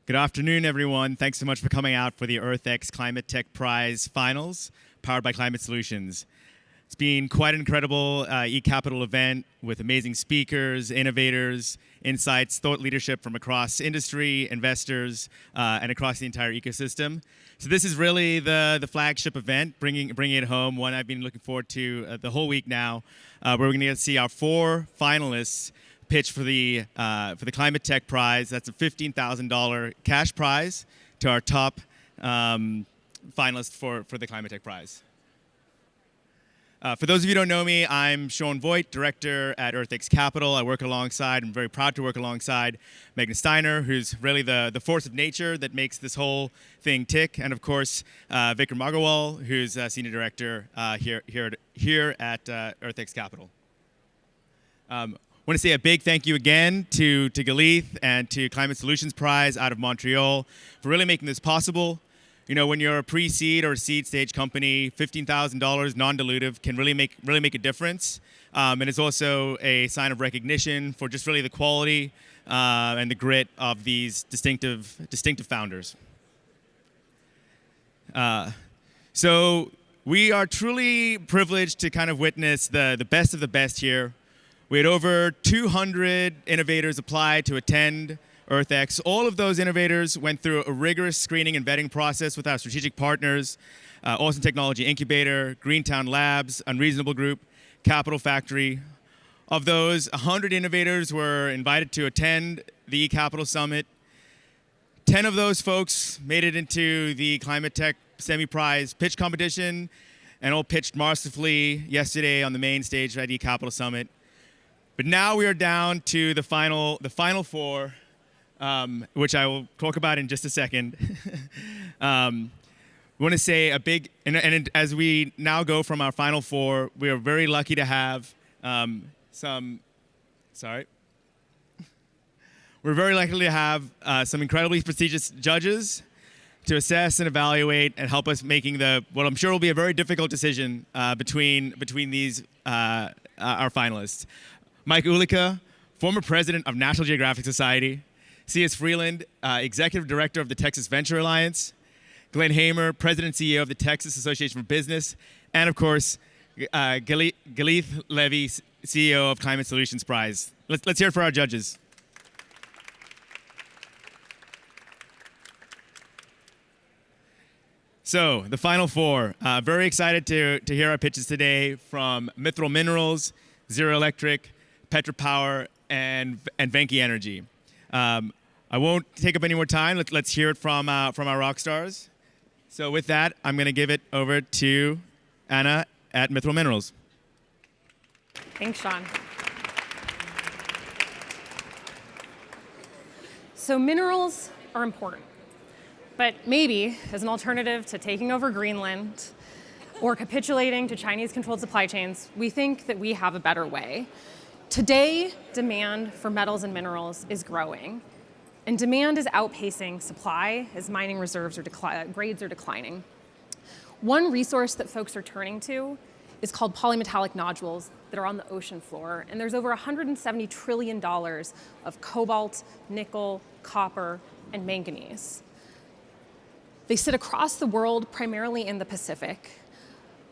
Good afternoon, everyone. Thanks so much for coming out for the EarthX Climate Tech Prize Finals, powered by Climate Solutions. It's been quite an incredible EarthxCapital event with amazing speakers, innovators, insights, thought leadership from across industry, investors, and across the entire ecosystem. So this is really the flagship event, bringing it home, one I've been looking forward to the whole week now, where we're going to get to see our 4 finalists pitch for the Climate Tech Prize. That's a $15,000 cash prize to our top finalist for the Climate Tech Prize. For those of you who don't know me, I'm Voigt, director at EarthxCapital. I work alongside, I'm very proud to work alongside Megan Steiner, who's really the force of nature that makes this whole thing tick, and of course, Vikram Agrawal, who's senior director here at EarthxCapital. I want to say a big thank you again to Galith and to Climate Solutions Prize out of Montreal for really making this possible. You know, when you're a pre-seed or seed stage company, $15,000 non-dilutive can really make a difference, and it's also a sign of recognition for just really the quality and the grit of these distinctive founders. So we are truly privileged to kind of witness the best of the best here. We had over 200 innovators apply to attend EarthX. All of those innovators went through a rigorous screening and vetting process with our strategic partners, Austin Technology Incubator, Greentown Labs, Unreasonable Group, Capital Factory. Of those, 100 innovators were invited to attend the eCapital Summit. 10 of those folks made it into the Climate Tech Semi-Prize pitch competition and all pitched masterfully yesterday on the main stage at eCapital Summit. But now we are down to the final 4, which I will talk about in just a second. We want to say a big, and as we now go from our final 4, we are very lucky to have some incredibly prestigious judges to assess and evaluate and help us making what I'm sure will be a very difficult decision between these our finalists. Mike Ulica, former president of National Geographic Society. C.S. Freeland, executive director of the Texas Venture Alliance. Glenn Hamer, president and CEO of the Texas Association for Business. And of course, Galith Levy, CEO of Climate Solutions Prize. Let's hear it for our judges. So, the final 4. Very excited to hear our pitches today from Mithril Minerals, Zero Electric, Petra Power, and Venki Energy. I won't take up any more time. Let's hear it from our rock stars. So with that, I'm going to give it over to Anna at Mithril Minerals. Thanks, Sean. So minerals are important, but maybe as an alternative to taking over Greenland or capitulating to Chinese-controlled supply chains, we think that we have a better way. Today, demand for metals and minerals is growing, and demand is outpacing supply as mining reserves grades are declining. One resource that folks are turning to is called polymetallic nodules that are on the ocean floor, and there's over $170 trillion of cobalt, nickel, copper, and manganese. They sit across the world, primarily in the Pacific.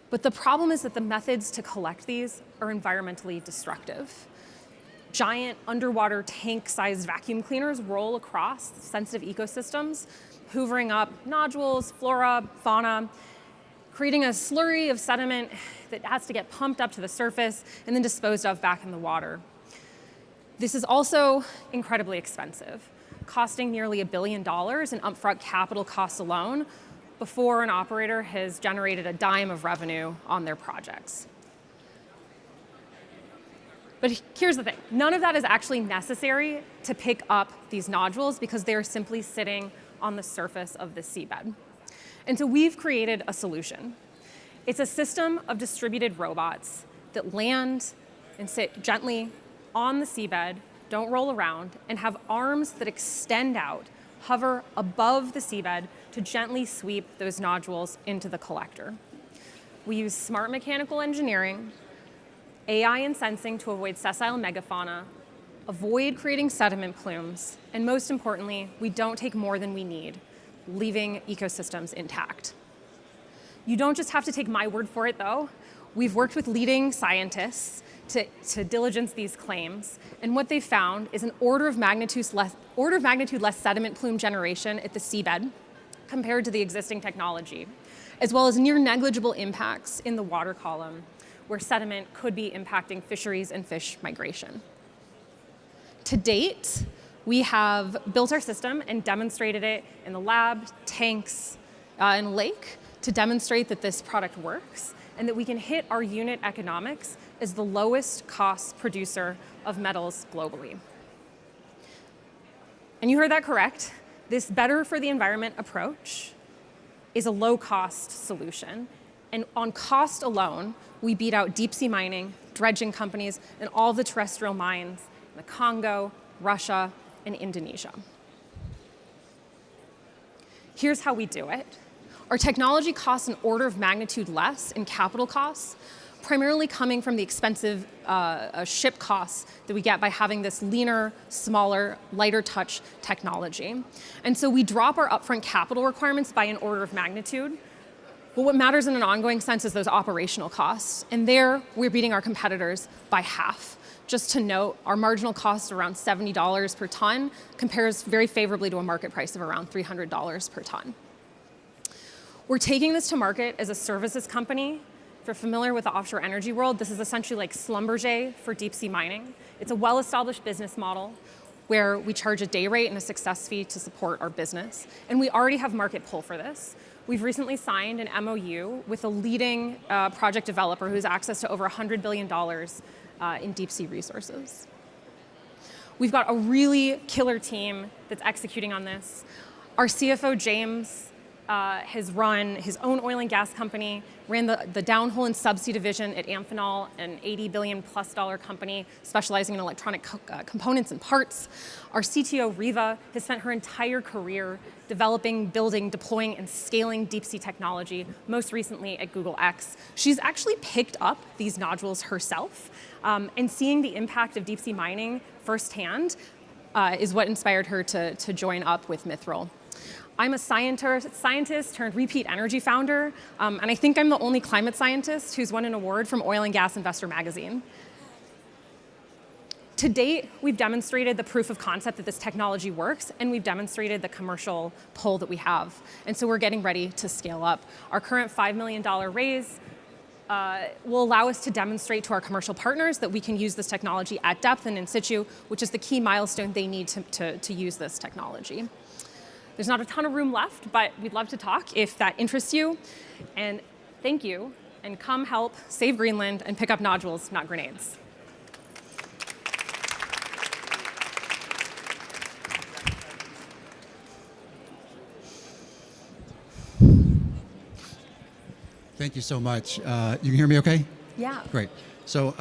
But the problem is that the methods to collect these are environmentally destructive. Giant underwater tank-sized vacuum cleaners roll across sensitive ecosystems, hoovering up nodules, flora, fauna, creating a slurry of sediment that has to get pumped up to the surface and then disposed of back in the water. This is also incredibly expensive, costing nearly $1 billion in upfront capital costs alone before an operator has generated a dime of revenue on their projects. But here's the thing, none of that is actually necessary to pick up these nodules because they're simply sitting on the surface of the seabed. And so we've created a solution. It's a system of distributed robots that land and sit gently on the seabed, don't roll around, and have arms that extend out, hover above the seabed to gently sweep those nodules into the collector. We use smart mechanical engineering, AI and sensing to avoid sessile megafauna, avoid creating sediment plumes, and most importantly, we don't take more than we need, leaving ecosystems intact. You don't just have to take my word for it, though. We've worked with leading scientists to diligence these claims, and what they found is an order of magnitude less sediment plume generation at the seabed compared to the existing technology, as well as near negligible impacts in the water column, where sediment could be impacting fisheries and fish migration. To date, we have built our system and demonstrated it in the lab, tanks, and a lake to demonstrate that this product works and that we can hit our unit economics as the lowest cost producer of metals globally. And you heard that correct. This better for the environment approach is a low-cost solution. And on cost alone, we beat out deep sea mining, dredging companies, and all the terrestrial mines in the Congo, Russia, and Indonesia. Here's how we do it. Our technology costs an order of magnitude less in capital costs, primarily coming from the expensive ship costs that we get by having this leaner, smaller, lighter touch technology. And so we drop our upfront capital requirements by an order of magnitude. But what matters in an ongoing sense is those operational costs. And there, we're beating our competitors by half. Just to note, our marginal cost around $70 per ton compares very favorably to a market price of around $300 per ton. We're taking this to market as a services company. If you're familiar with the offshore energy world, this is essentially like Schlumberger for deep sea mining. It's a well-established business model where we charge a day rate and a success fee to support our business. And we already have market pull for this. We've recently signed an MOU with a leading project developer who has access to over $100 billion in deep sea resources. We've got a really killer team that's executing on this. Our CFO, James, has run his own oil and gas company, ran the downhole and subsea division at Amphenol, an $80 billion plus company specializing in electronic components and parts. Our CTO, Riva, has spent her entire career developing, building, deploying, and scaling deep sea technology, most recently at Google X. She's actually picked up these nodules herself, and seeing the impact of deep sea mining firsthand is what inspired her to join up with Mithril. I'm a scientist turned repeat energy founder, and I think I'm the only climate scientist who's won an award from Oil and Gas Investor magazine. To date, we've demonstrated the proof of concept that this technology works, and we've demonstrated the commercial pull that we have. And so we're getting ready to scale up. Our current $5 million raise will allow us to demonstrate to our commercial partners that we can use this technology at depth and in situ, which is the key milestone they need to use this technology. There's not a ton of room left, but we'd love to talk if that interests you. And thank you, and come help save Greenland and pick up nodules, not grenades. Thank you so much. You can hear me okay? Yeah. Great. So,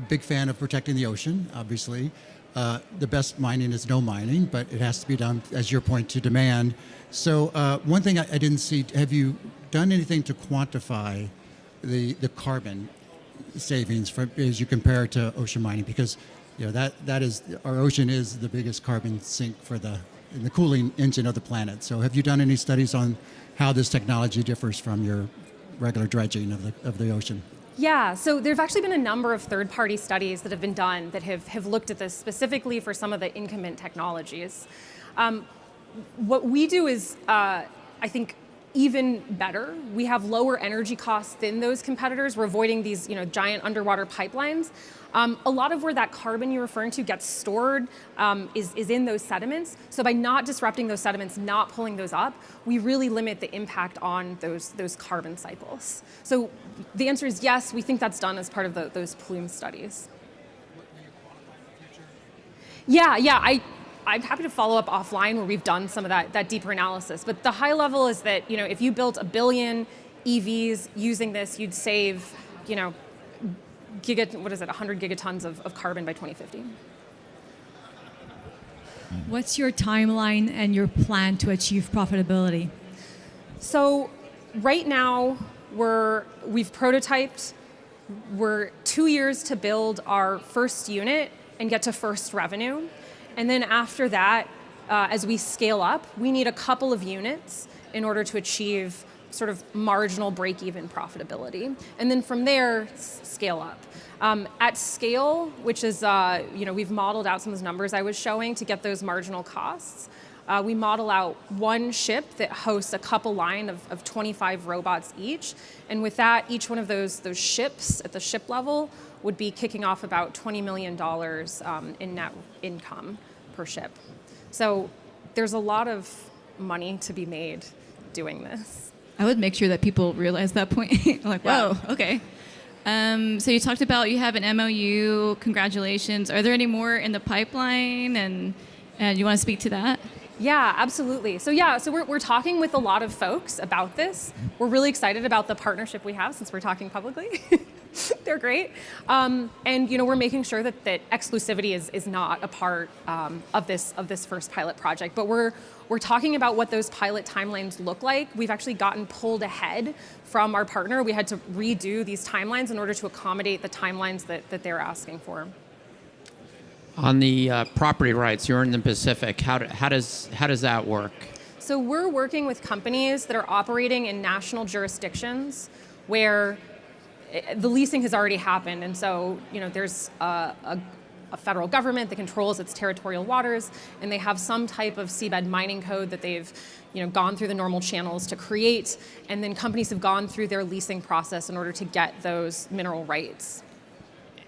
big fan of protecting the ocean, obviously. The best mining is no mining, but it has to be done, as your point, to demand. So one thing I didn't see, have you done anything to quantify the carbon savings as you compare it to ocean mining? Because that is, our ocean is the biggest carbon sink for the cooling engine of the planet. So have you done any studies on how this technology differs from your regular dredging of the ocean? Yeah, so there have actually been a number of third-party studies that have been done that have looked at this specifically for some of the incumbent technologies. What we do is, I think, even better. We have lower energy costs than those competitors. We're avoiding these giant underwater pipelines. A lot of where that carbon you're referring to gets stored is in those sediments. So by not disrupting those sediments, not pulling those up, we really limit the impact on those carbon cycles. So the answer is yes, we think that's done as part of those plume studies. Yeah, I'm happy to follow up offline where we've done some of that deeper analysis. But the high level is that if you built 1 billion EVs using this, you'd save 100 gigatons of carbon by 2050. What's your timeline and your plan to achieve profitability? So right now we've prototyped. We're 2 years to build our first unit, and get to first revenue. And then after that, as we scale up, we need a couple of units in order to achieve sort of marginal break-even profitability. And then from there, scale up. At scale, which is, we've modeled out some of those numbers I was showing to get those marginal costs. We model out one ship that hosts a couple line of 25 robots each. And with that, each one of those ships at the ship level would be kicking off about $20 million in net income per ship. So there's a lot of money to be made doing this. I would make sure that people realize that point. Like, Yeah. whoa, okay. So you talked about you have an MOU. Congratulations. Are there any more in the pipeline? And you want to speak to that? Yeah, absolutely. So we're talking with a lot of folks about this. We're really excited about the partnership we have since we're talking publicly. They're great. And we're making sure that exclusivity is not a part of this first pilot project. But we're talking about what those pilot timelines look like. We've actually gotten pulled ahead from our partner. We had to redo these timelines in order to accommodate the timelines that they're asking for. On the property rights, you're in the Pacific. How does that work? So we're working with companies that are operating in national jurisdictions where the leasing has already happened, and so there's a federal government that controls its territorial waters, and they have some type of seabed mining code that they've gone through the normal channels to create, and then companies have gone through their leasing process in order to get those mineral rights.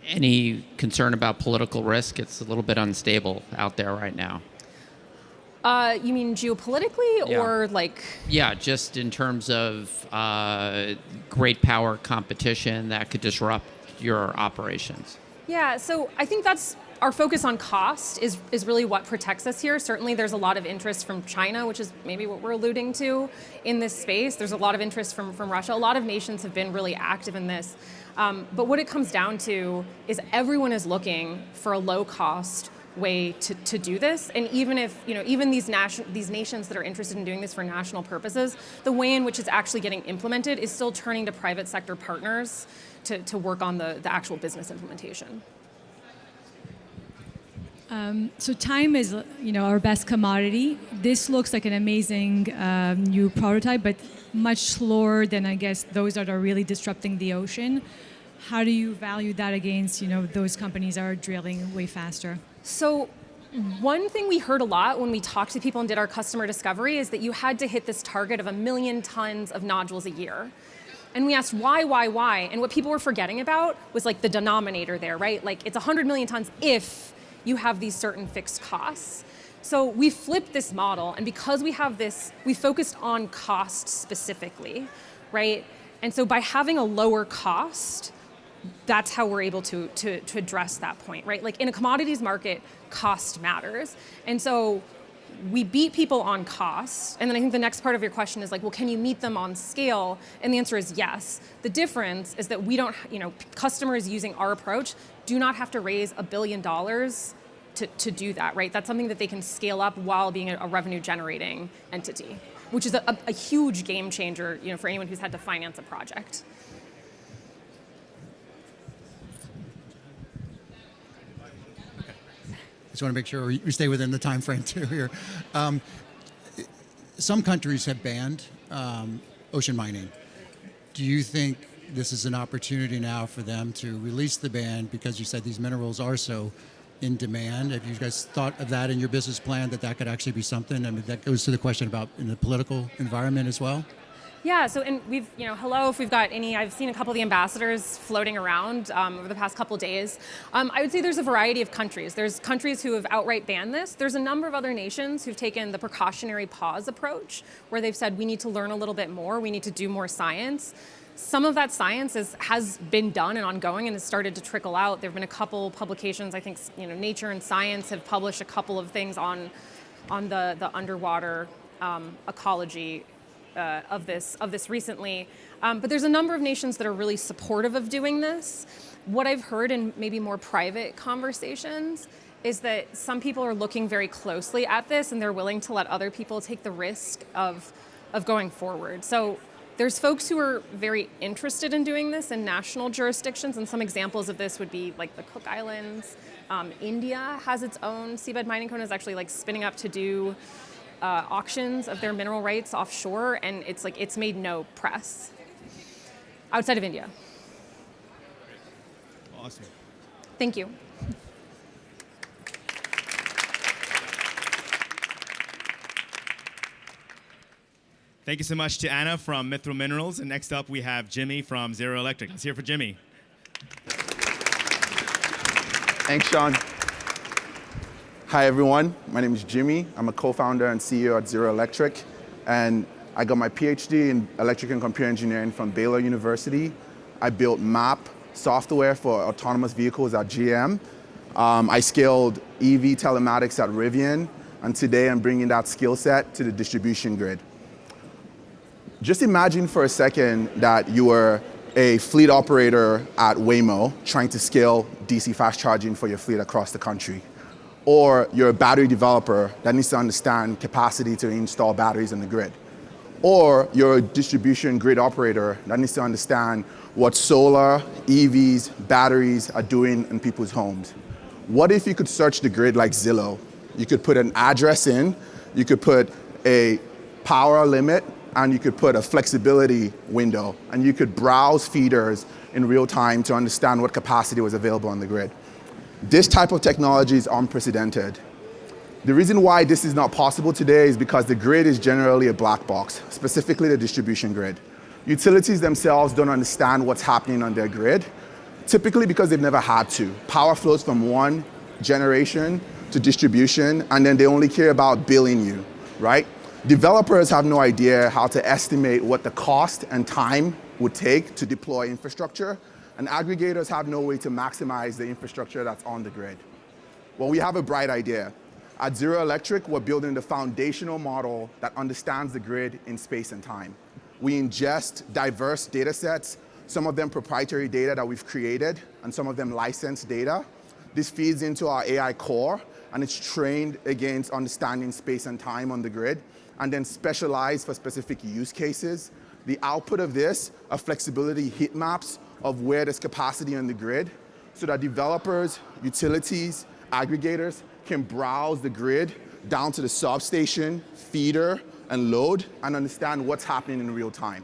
Any concern about political risk? It's a little bit unstable out there right now. You mean geopolitically, Yeah. or like? Yeah, just in terms of great power competition that could disrupt your operations. Yeah, so I think that's our focus on cost is really what protects us here. Certainly there's a lot of interest from China, which is maybe what we're alluding to in this space. There's a lot of interest from Russia. A lot of nations have been really active in this. But what it comes down to is everyone is looking for a low-cost way to do this. And even if, even these nations that are interested in doing this for national purposes, the way in which it's actually getting implemented is still turning to private sector partners to work on the actual business implementation. So time is, our best commodity. This looks like an amazing new prototype, but much slower than, I guess, those that are really disrupting the ocean. How do you value that against, those companies are drilling way faster? So one thing we heard a lot when we talked to people and did our customer discovery is that you had to hit this target of 1 million tons of nodules a year. And we asked why? And what people were forgetting about was like the denominator there, right? Like it's 100 million tons if you have these certain fixed costs. So we flipped this model, and because we have this, we focused on cost specifically, right? And so by having a lower cost, that's how we're able to address that point, right? Like in a commodities market, cost matters. And so we beat people on cost. And then I think the next part of your question is like, well, can you meet them on scale? And the answer is yes. The difference is that we don't, customers using our approach do not have to raise $1 billion to do that, right? That's something that they can scale up while being a revenue generating entity, which is a huge game changer, for anyone who's had to finance a project. Just want to make sure we stay within the time frame too here. Some countries have banned ocean mining. Do you think this is an opportunity now for them to release the ban because you said these minerals are so in demand? Have you guys thought of that in your business plan, that could actually be something? I mean, that goes to the question about in the political environment as well. Yeah, so and we've, hello, if we've got any, I've seen a couple of the ambassadors floating around over the past couple of days. I would say there's a variety of countries. There's countries who have outright banned this. There's a number of other nations who've taken the precautionary pause approach, where they've said we need to learn a little bit more, we need to do more science. Some of that science has been done and ongoing and has started to trickle out. There have been a couple publications, I think, Nature and Science have published a couple of things on the underwater ecology of this recently. But there's a number of nations that are really supportive of doing this. What I've heard in maybe more private conversations is that some people are looking very closely at this and they're willing to let other people take the risk of going forward. So there's folks who are very interested in doing this in national jurisdictions, and some examples of this would be like the Cook Islands, India has its own seabed mining code, is actually like spinning up to do auctions of their mineral rights offshore, and it's made no press outside of India. Awesome. Thank you. Thank you so much to Anna from Mithril Minerals. And next up, we have Jimi from Zero Electric. Let's hear for Jimi. Thanks, Sean. Hi, everyone. My name is Jimi. I'm a co-founder and CEO at Zero Electric. And I got my PhD in electrical and computer engineering from Baylor University. I built map software for autonomous vehicles at GM. I scaled EV telematics at Rivian. And today I'm bringing that skill set to the distribution grid. Just imagine for a second that you were a fleet operator at Waymo trying to scale DC fast charging for your fleet across the country. Or you're a battery developer that needs to understand capacity to install batteries in the grid. Or you're a distribution grid operator that needs to understand what solar, EVs, batteries are doing in people's homes. What if you could search the grid like Zillow? You could put an address in, you could put a power limit, and you could put a flexibility window, and you could browse feeders in real time to understand what capacity was available on the grid. This type of technology is unprecedented. The reason why this is not possible today is because the grid is generally a black box, specifically the distribution grid. Utilities themselves don't understand what's happening on their grid, typically because they've never had to. Power flows from one generation to distribution, and then they only care about billing you, right? Developers have no idea how to estimate what the cost and time would take to deploy infrastructure, and aggregators have no way to maximize the infrastructure that's on the grid. Well, we have a bright idea. At Zero Electric, we're building the foundational model that understands the grid in space and time. We ingest diverse data sets, some of them proprietary data that we've created, and some of them licensed data. This feeds into our AI core, and it's trained against understanding space and time on the grid, and then specialized for specific use cases. The output of this are flexibility heat maps of where there's capacity on the grid, so that developers, utilities, aggregators can browse the grid down to the substation, feeder, and load, and understand what's happening in real time.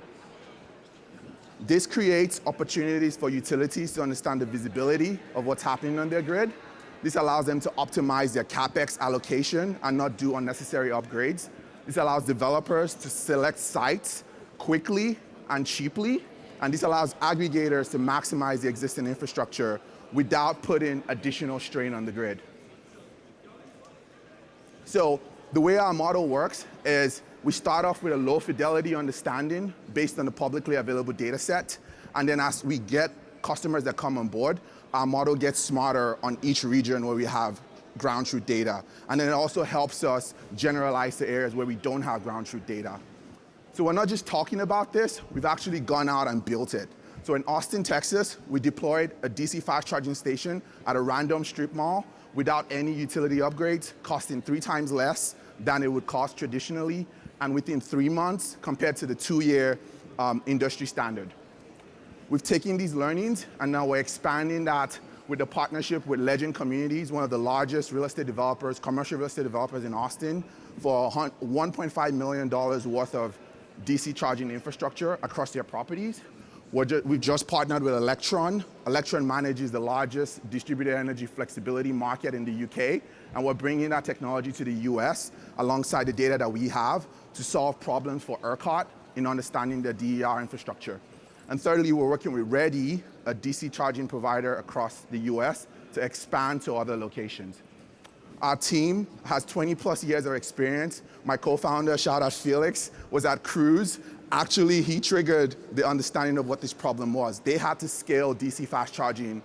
This creates opportunities for utilities to understand the visibility of what's happening on their grid. This allows them to optimize their CapEx allocation and not do unnecessary upgrades. This allows developers to select sites quickly and cheaply, and this allows aggregators to maximize the existing infrastructure without putting additional strain on the grid. So the way our model works is we start off with a low fidelity understanding based on the publicly available data set, and then as we get customers that come on board, our model gets smarter on each region where we have ground truth data. And then it also helps us generalize to areas where we don't have ground truth data. So we're not just talking about this, we've actually gone out and built it. So in Austin, Texas, we deployed a DC fast charging station at a random strip mall without any utility upgrades, costing 3 times less than it would cost traditionally, and within 3 months compared to the 2-year industry standard. We've taken these learnings and now we're expanding that with a partnership with Legend Communities, one of the largest real estate developers, commercial real estate developers in Austin, for $1.5 million worth of DC charging infrastructure across their properties. We've just partnered with Electron. Electron manages the largest distributed energy flexibility market in the UK, and we're bringing that technology to the US alongside the data that we have to solve problems for ERCOT in understanding the DER infrastructure. And thirdly, we're working with Ready, a DC charging provider across the US, to expand to other locations. Our team has 20 plus years of experience. My co-founder, shout out Felix, was at Cruise. Actually, he triggered the understanding of what this problem was. They had to scale DC fast charging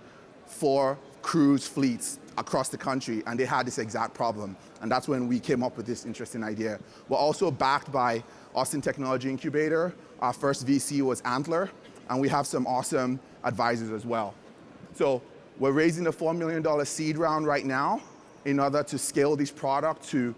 for cruise fleets across the country, and they had this exact problem. And that's when we came up with this interesting idea. We're also backed by Austin Technology Incubator. Our first VC was Antler, and we have some awesome advisors as well. So we're raising a $4 million seed round right now in order to scale this product to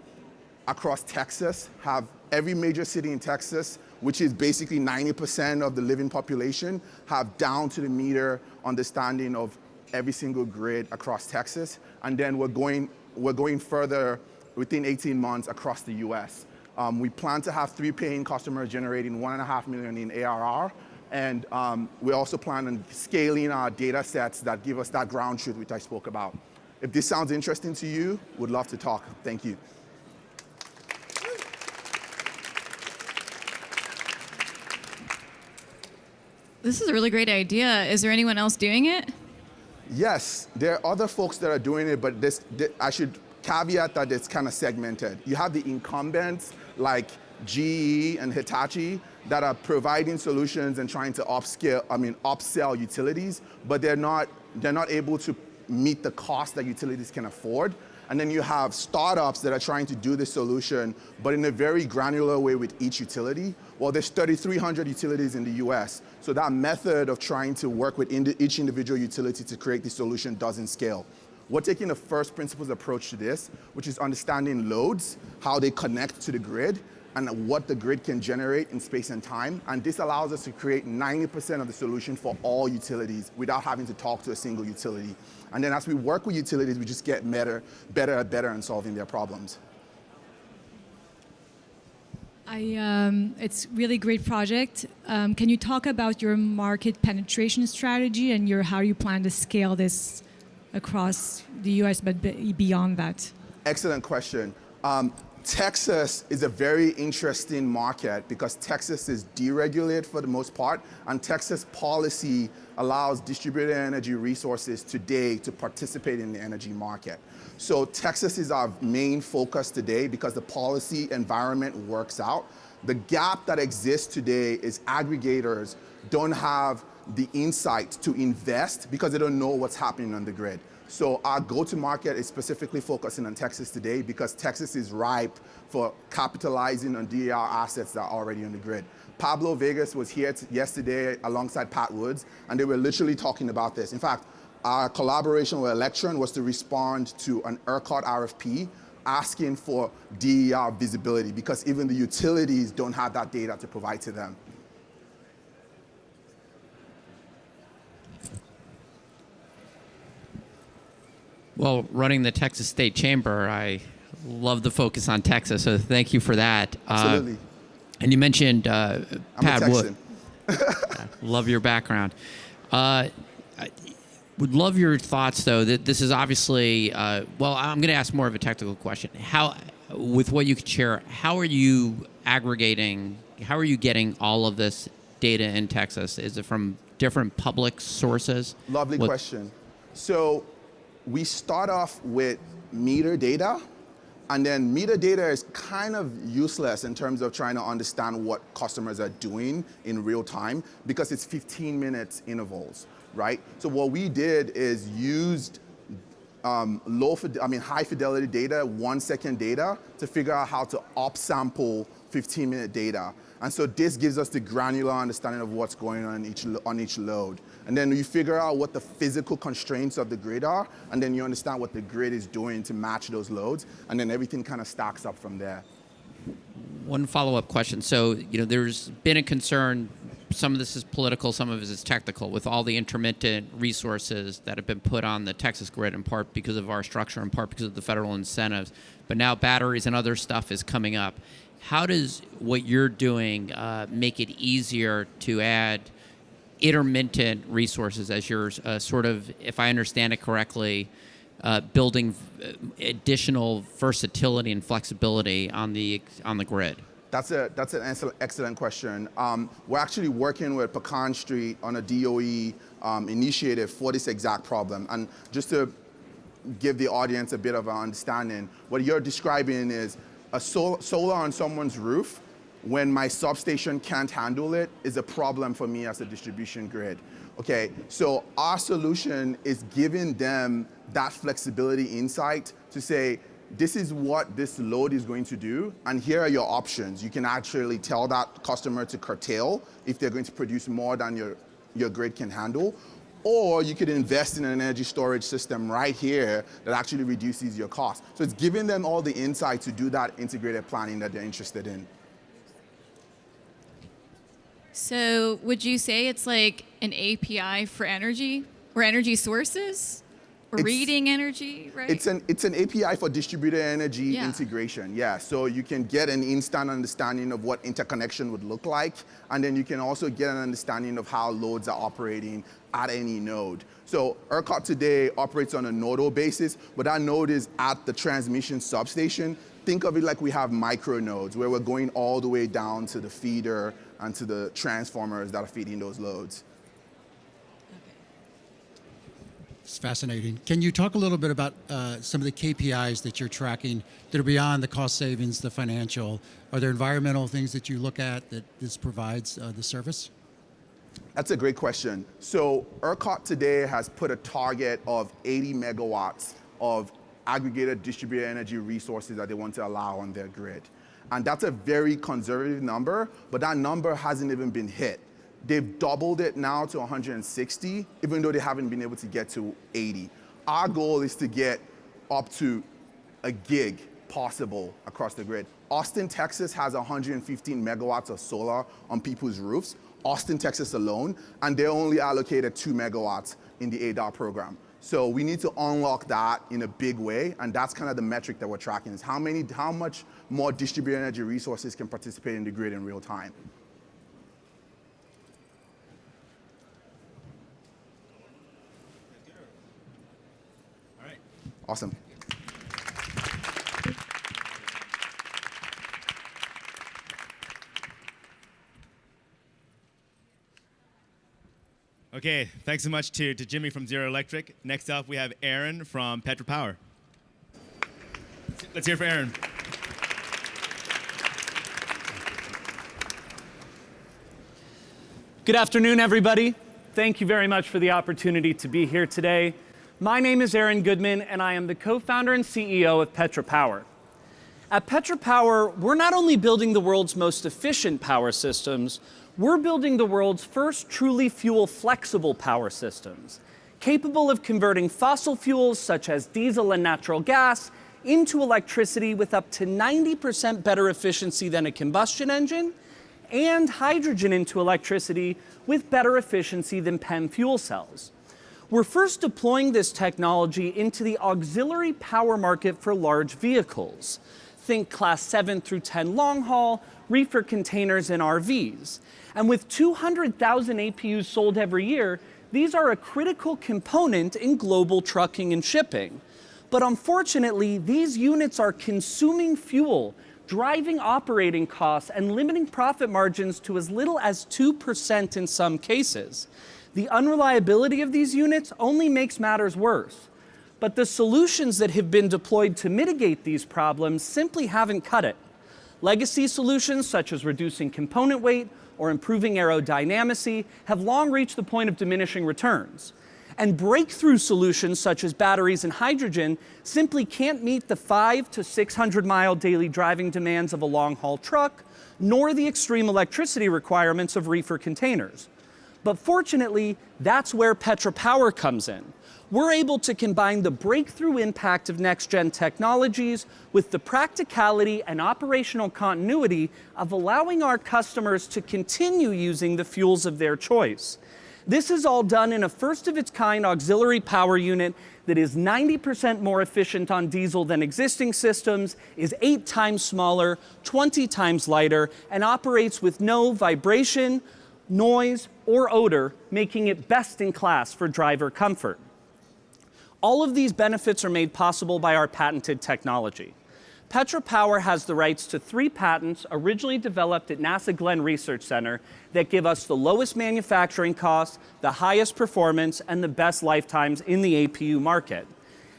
across Texas, have every major city in Texas, which is basically 90% of the living population, have down to the meter understanding of every single grid across Texas, and then we're going further within 18 months across the US. We plan to have 3 paying customers generating $1.5 million in ARR, and we also plan on scaling our data sets that give us that ground truth which I spoke about. If this sounds interesting to you, would love to talk. Thank you. This is a really great idea. Is there anyone else doing it? Yes, there are other folks that are doing it, but I should caveat that it's kind of segmented. You have the incumbents like GE and Hitachi that are providing solutions and trying to upsell utilities, but they're not able to meet the cost that utilities can afford. And then you have startups that are trying to do this solution, but in a very granular way with each utility. Well, there's 3,300 utilities in the US, so that method of trying to work with each individual utility to create the solution doesn't scale. We're taking a first principles approach to this, which is understanding loads, how they connect to the grid, and what the grid can generate in space and time. And this allows us to create 90% of the solution for all utilities without having to talk to a single utility. And then as we work with utilities, we just get better in solving their problems. It's really great project. Can you talk about your market penetration strategy and how you plan to scale this across the US but beyond that? Excellent question. Texas is a very interesting market because Texas is deregulated for the most part, and Texas policy allows distributed energy resources today to participate in the energy market. So Texas is our main focus today because the policy environment works out. The gap that exists today is aggregators don't have the insight to invest because they don't know what's happening on the grid. So our go-to-market is specifically focusing on Texas today because Texas is ripe for capitalizing on DER assets that are already on the grid. Pablo Vegas was here yesterday alongside Pat Woods, and they were literally talking about this. In fact, our collaboration with Electron was to respond to an ERCOT RFP asking for DER visibility because even the utilities don't have that data to provide to them. Well, running the Texas State Chamber, I love the focus on Texas, so thank you for that. Absolutely. And you mentioned Pat Wood. Love your background. I would love your thoughts, though. That this is obviously, well, I'm going to ask more of a technical question. With what you could share, how are you aggregating, how are you getting all of this data in Texas? Is it from different public sources? Lovely question. So we start off with meter data, and then meter data is kind of useless in terms of trying to understand what customers are doing in real time because it's 15 minutes intervals, right? So what we did is used high fidelity data, 1 second data to figure out how to upsample 15-minute data. And so this gives us the granular understanding of what's going on each load. And then you figure out what the physical constraints of the grid are, and then you understand what the grid is doing to match those loads, and then everything kind of stacks up from there. One follow-up question. So, there's been a concern, some of this is political, some of it is technical, with all the intermittent resources that have been put on the Texas grid, in part because of our structure, in part because of the federal incentives. But now batteries and other stuff is coming up. How does what you're doing make it easier to add intermittent resources as you're sort of, if I understand it correctly, building additional versatility and flexibility on the grid? That's an excellent question. We're actually working with Pecan Street on a DOE initiative for this exact problem. And just to give the audience a bit of an understanding, what you're describing is a solar on someone's roof when my substation can't handle it is a problem for me as a distribution grid. Okay, so our solution is giving them that flexibility insight to say, this is what this load is going to do, and here are your options. You can actually tell that customer to curtail if they're going to produce more than your grid can handle, or you could invest in an energy storage system right here that actually reduces your cost. So it's giving them all the insight to do that integrated planning that they're interested in. So would you say it's like an API for energy? Or energy sources? Or It's- reading energy, right? It's an API for distributed energy Yeah. integration. Yeah, so you can get an instant understanding of what interconnection would look like, and then you can also get an understanding of how loads are operating at any node. So ERCOT today operates on a nodal basis, but that node is at the transmission substation. Think of it like we have micro nodes where we're going all the way down to the feeder and to the transformers that are feeding those loads. It's fascinating. Can you talk a little bit about some of the KPIs that you're tracking that are beyond the cost savings, the financial? Are there environmental things that you look at that this provides the service? That's a great question. So ERCOT today has put a target of 80 megawatts of aggregated distributed energy resources that they want to allow on their grid. And that's a very conservative number, but that number hasn't even been hit. They've doubled it now to 160, even though they haven't been able to get to 80. Our goal is to get up to a gig possible across the grid. Austin, Texas has 115 megawatts of solar on people's roofs, Austin, Texas alone, and they're only allocated 2 megawatts in the ADAR program. So we need to unlock that in a big way, and that's kind of the metric that we're tracking, is how much more distributed energy resources can participate in the grid in real time. Awesome. Okay, thanks so much to Jimi from Zero Electric. Next up, we have Aaron from Petra Power. Let's hear for Aaron. Good afternoon, everybody. Thank you very much for the opportunity to be here today. My name is Aaron Goodman, and I am the co-founder and CEO of Petra Power. At Petra Power, we're not only building the world's most efficient power systems, we're building the world's first truly fuel-flexible power systems, capable of converting fossil fuels such as diesel and natural gas into electricity with up to 90% better efficiency than a combustion engine, and hydrogen into electricity with better efficiency than PEM fuel cells. We're first deploying this technology into the auxiliary power market for large vehicles. Think class 7 through 10 long haul, reefer containers, and RVs. And with 200,000 APUs sold every year, these are a critical component in global trucking and shipping. But unfortunately, these units are consuming fuel, driving operating costs, and limiting profit margins to as little as 2% in some cases. The unreliability of these units only makes matters worse. But the solutions that have been deployed to mitigate these problems simply haven't cut it. Legacy solutions such as reducing component weight or improving aerodynamicity have long reached the point of diminishing returns. And breakthrough solutions such as batteries and hydrogen simply can't meet the 500 to 600 mile daily driving demands of a long-haul truck, nor the extreme electricity requirements of reefer containers. But fortunately, that's where Petra Power comes in. We're able to combine the breakthrough impact of next-gen technologies with the practicality and operational continuity of allowing our customers to continue using the fuels of their choice. This is all done in a first-of-its-kind auxiliary power unit that is 90% more efficient on diesel than existing systems, is 8 times smaller, 20 times lighter, and operates with no vibration, noise, or odor, making it best in class for driver comfort. All of these benefits are made possible by our patented technology. Petra Power has the rights to 3 patents originally developed at NASA Glenn Research Center that give us the lowest manufacturing costs, the highest performance, and the best lifetimes in the APU market.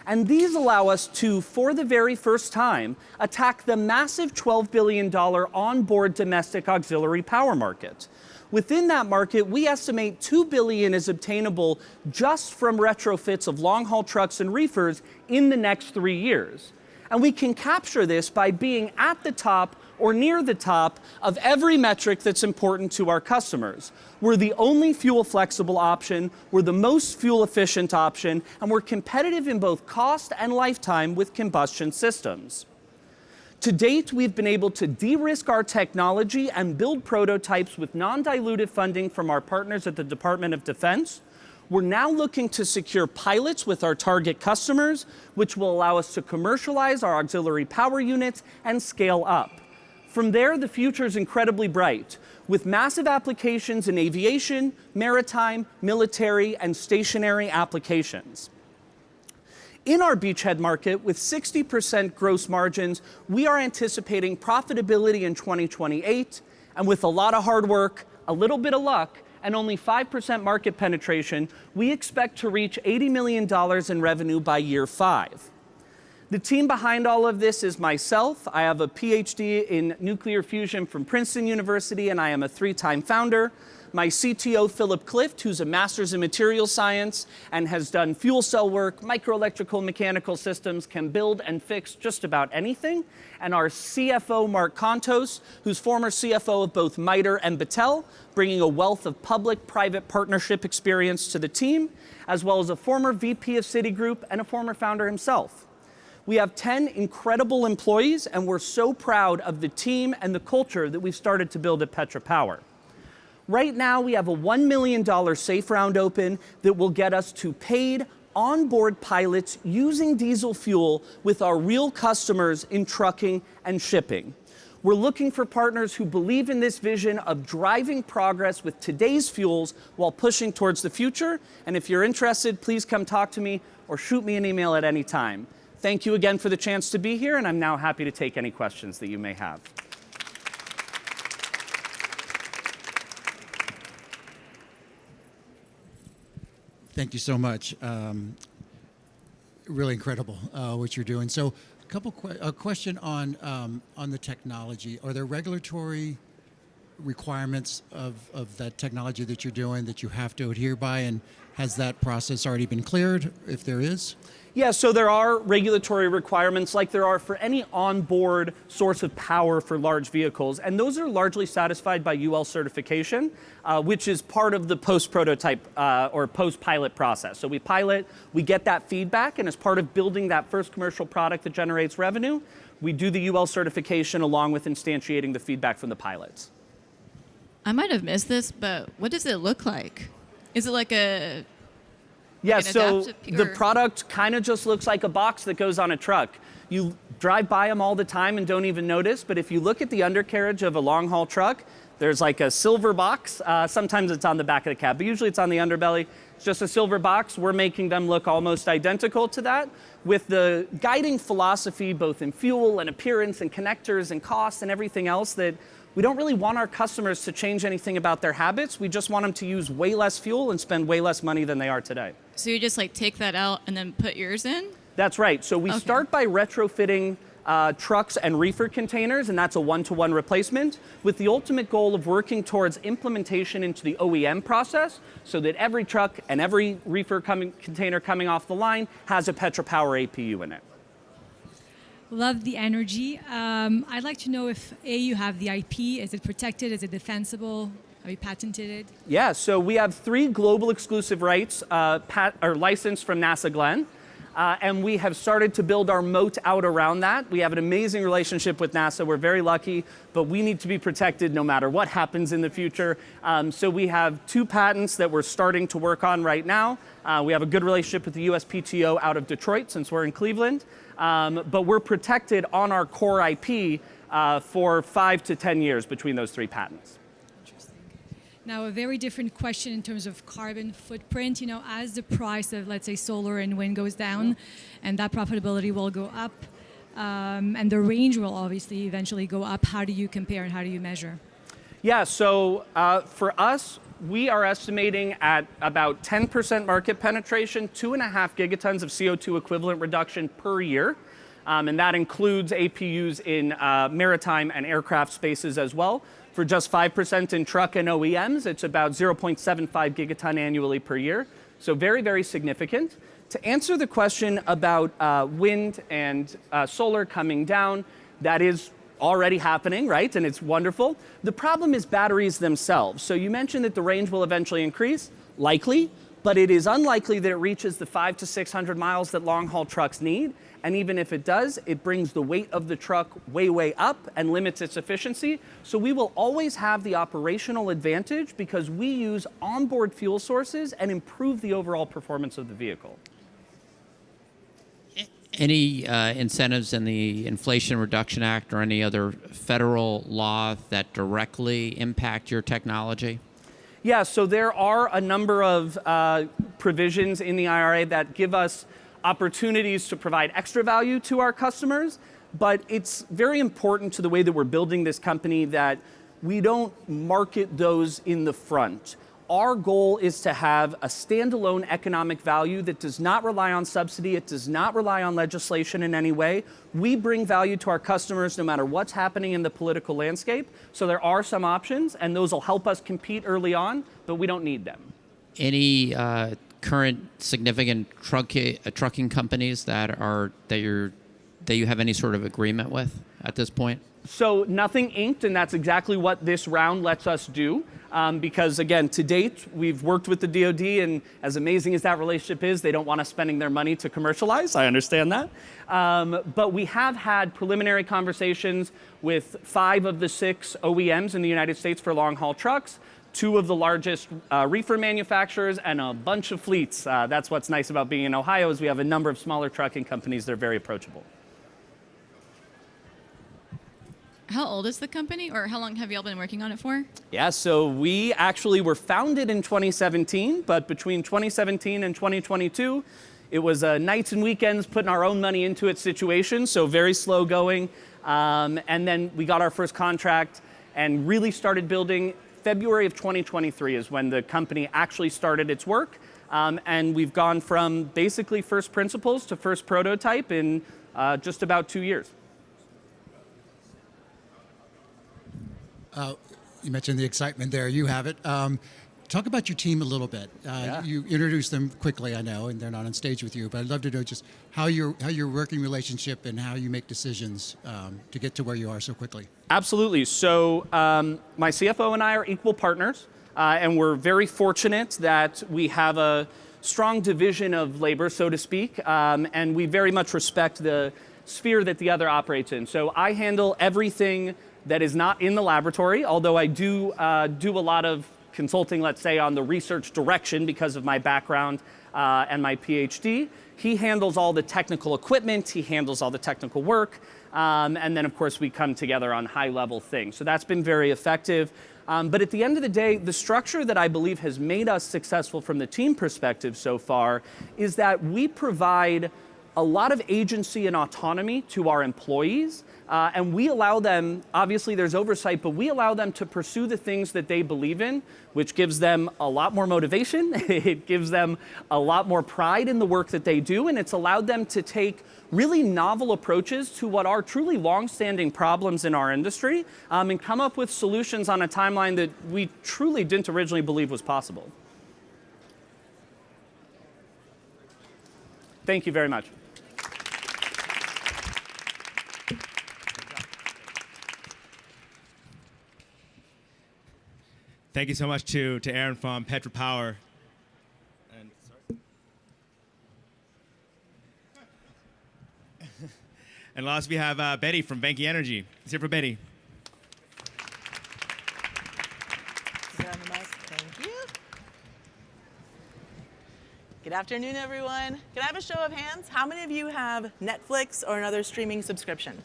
And these allow us to, for the very first time, attack the massive $12 billion onboard domestic auxiliary power market. Within that market, we estimate $2 billion is obtainable just from retrofits of long-haul trucks and reefers in the next 3 years. And we can capture this by being at the top or near the top of every metric that's important to our customers. We're the only fuel-flexible option, we're the most fuel-efficient option, and we're competitive in both cost and lifetime with combustion systems. To date, we've been able to de-risk our technology and build prototypes with non-dilutive funding from our partners at the Department of Defense. We're now looking to secure pilots with our target customers, which will allow us to commercialize our auxiliary power units and scale up. From there, the future is incredibly bright, with massive applications in aviation, maritime, military, and stationary applications. In our beachhead market, with 60% gross margins, we are anticipating profitability in 2028, and with a lot of hard work, a little bit of luck, and only 5% market penetration, we expect to reach $80 million in revenue by year 5. The team behind all of this is myself. I have a PhD in nuclear fusion from Princeton University, and I am a 3-time founder. My CTO, Philip Clift, who's a master's in materials science and has done fuel cell work, microelectrical mechanical systems, can build and fix just about anything. And our CFO, Mark Kontos, who's former CFO of both MITRE and Battelle, bringing a wealth of public-private partnership experience to the team, as well as a former VP of Citigroup and a former founder himself. We have 10 incredible employees, and we're so proud of the team and the culture that we've started to build at Petra Power. Right now, we have a $1 million safe round open that will get us to paid onboard pilots using diesel fuel with our real customers in trucking and shipping. We're looking for partners who believe in this vision of driving progress with today's fuels while pushing towards the future. And if you're interested, please come talk to me or shoot me an email at any time. Thank you again for the chance to be here, and I'm now happy to take any questions that you may have. Thank you so much. Really incredible what you're doing. So, a question on the technology. Are there regulatory requirements of that technology that you're doing that you have to adhere by, and has that process already been cleared, if there is? Yeah, so there are regulatory requirements like there are for any onboard source of power for large vehicles, and those are largely satisfied by UL certification, which is part of the post-prototype or post-pilot process. So we pilot, we get that feedback, and as part of building that first commercial product that generates revenue, we do the UL certification along with instantiating the feedback from the pilots. I might have missed this, but what does it look like? Is it like a... Yeah, so the product kind of just looks like a box that goes on a truck. You drive by them all the time and don't even notice, but if you look at the undercarriage of a long-haul truck, there's like a silver box. Sometimes it's on the back of the cab, but usually it's on the underbelly. It's just a silver box. We're making them look almost identical to that, with the guiding philosophy both in fuel and appearance and connectors and cost and everything else that we don't really want our customers to change anything about their habits. We just want them to use way less fuel and spend way less money than they are today. So you just like take that out and then put yours in? That's right. So we start by retrofitting trucks and reefer containers, and that's a one-to-one replacement, with the ultimate goal of working towards implementation into the OEM process so that every truck and every reefer container coming off the line has a Petra Power APU in it. Love the energy. I'd like to know if you have the IP. Is it protected? Is it defensible? Have you patented it? Yeah, so we have 3 global exclusive rights licensed from NASA Glenn, and we have started to build our moat out around that. We have an amazing relationship with NASA. We're very lucky, but we need to be protected no matter what happens in the future. So we have 2 patents that we're starting to work on right now. We have a good relationship with the USPTO out of Detroit since we're in Cleveland. But we're protected on our core IP for 5 to 10 years between those 3 patents. Interesting. Now, a very different question in terms of carbon footprint. You know, as the price of, let's say, solar and wind goes down, and that profitability will go up, and the range will obviously eventually go up, how do you compare and how do you measure? Yeah, so for us, we are estimating at about 10% market penetration, 2.5 gigatons of CO2 equivalent reduction per year. And that includes APUs in maritime and aircraft spaces as well. For just 5% in truck and OEMs, it's about 0.75 gigaton annually per year. So very, very significant. To answer the question about wind and solar coming down, that is already happening, right? And it's wonderful. The problem is batteries themselves. So you mentioned that the range will eventually increase, likely, but it is unlikely that it reaches the 500 to 600 miles that long-haul trucks need. And even if it does, it brings the weight of the truck way, way up and limits its efficiency. So we will always have the operational advantage because we use onboard fuel sources and improve the overall performance of the vehicle. Any incentives in the Inflation Reduction Act or any other federal law that directly impact your technology? Yeah, so there are a number of provisions in the IRA that give us opportunities to provide extra value to our customers, but it's very important to the way that we're building this company that we don't market those in the front. Our goal is to have a standalone economic value that does not rely on subsidy, it does not rely on legislation in any way. We bring value to our customers no matter what's happening in the political landscape, so there are some options, and those will help us compete early on, but we don't need them. Any current significant trucking companies that you have any sort of agreement with at this point? So nothing inked, and that's exactly what this round lets us do. Because again, to date, we've worked with the DoD, and as amazing as that relationship is, they don't want us spending their money to commercialize. I understand that. But we have had preliminary conversations with 5 of the 6 OEMs in the United States for long-haul trucks, 2 of the largest reefer manufacturers, and a bunch of fleets. That's what's nice about being in Ohio is we have a number of smaller trucking companies that are very approachable. How old is the company, or how long have you all been working on it for? Yeah, so we actually were founded in 2017, but between 2017 and 2022, it was nights and weekends putting our own money into it situation, so very slow going. And then we got our first contract and really started building. February of 2023 is when the company actually started its work. And we've gone from basically first principles to first prototype in just about 2 years. You mentioned the excitement there. You have it. Talk about your team a little bit. You introduced them quickly, I know, and they're not on stage with you, but I'd love to know just how your working relationship and how you make decisions to get to where you are so quickly. Absolutely. So my CFO and I are equal partners, and we're very fortunate that we have a strong division of labor, so to speak, and we very much respect the sphere that the other operates in. So I handle everything that is not in the laboratory, although I do do a lot of consulting, let's say, on the research direction because of my background and my PhD. He handles all the technical equipment, he handles all the technical work, and then of course we come together on high-level things. So that's been very effective. But at the end of the day, the structure that I believe has made us successful from the team perspective so far is that we provide a lot of agency and autonomy to our employees, and we allow them, obviously there's oversight, but we allow them to pursue the things that they believe in, which gives them a lot more motivation, it gives them a lot more pride in the work that they do, and it's allowed them to take really novel approaches to what are truly long-standing problems in our industry, and come up with solutions on a timeline that we truly didn't originally believe was possible. Thank you very much. Thank you so much to Aaron from Petra Power. And last we have Betty from Venki Energy. Let's hear for Betty. Thank you. Good afternoon, everyone. Can I have a show of hands? How many of you have Netflix or another streaming subscription?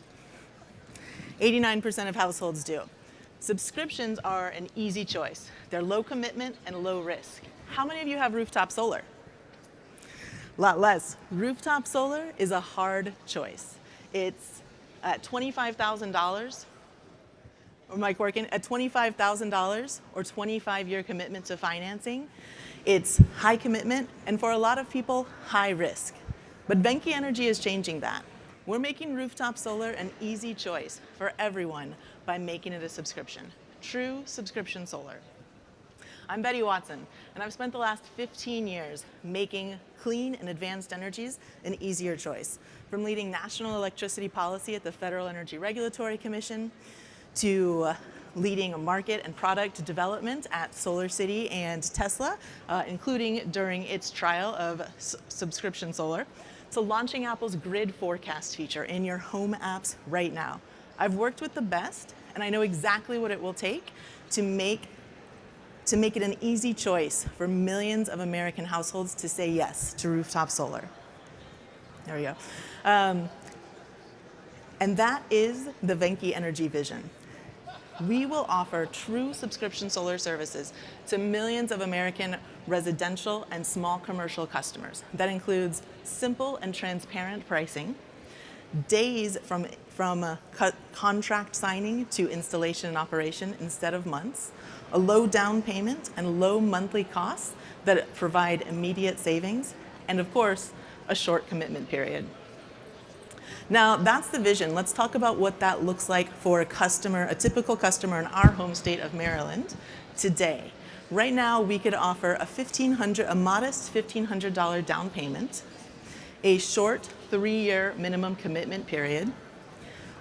89% of households do. Subscriptions are an easy choice. They're low commitment and low risk. How many of you have rooftop solar? A lot less. Rooftop solar is a hard choice. It's at $25,000, or Mike working, at $25,000 or 25-year commitment to financing. It's high commitment, and for a lot of people, high risk. But Venki Energy is changing that. We're making rooftop solar an easy choice for everyone by making it a subscription. True subscription solar. I'm Betty Watson, and I've spent the last 15 years making clean and advanced energies an easier choice. From leading national electricity policy at the Federal Energy Regulatory Commission, to leading market and product development at SolarCity and Tesla, including during its trial of subscription solar, to launching Apple's grid forecast feature in your home apps right now. I've worked with the best, and I know exactly what it will take to make it an easy choice for millions of American households to say yes to rooftop solar. There we go. And that is the Venki Energy vision. We will offer true subscription solar services to millions of American residential and small commercial customers. That includes simple and transparent pricing, days from contract signing to installation and operation instead of months, a low down payment and low monthly costs that provide immediate savings, and of course, a short commitment period. Now, that's the vision. Let's talk about what that looks like for a typical customer in our home state of Maryland today. Right now, we could offer a modest $1,500 down payment, a short 3-year minimum commitment period,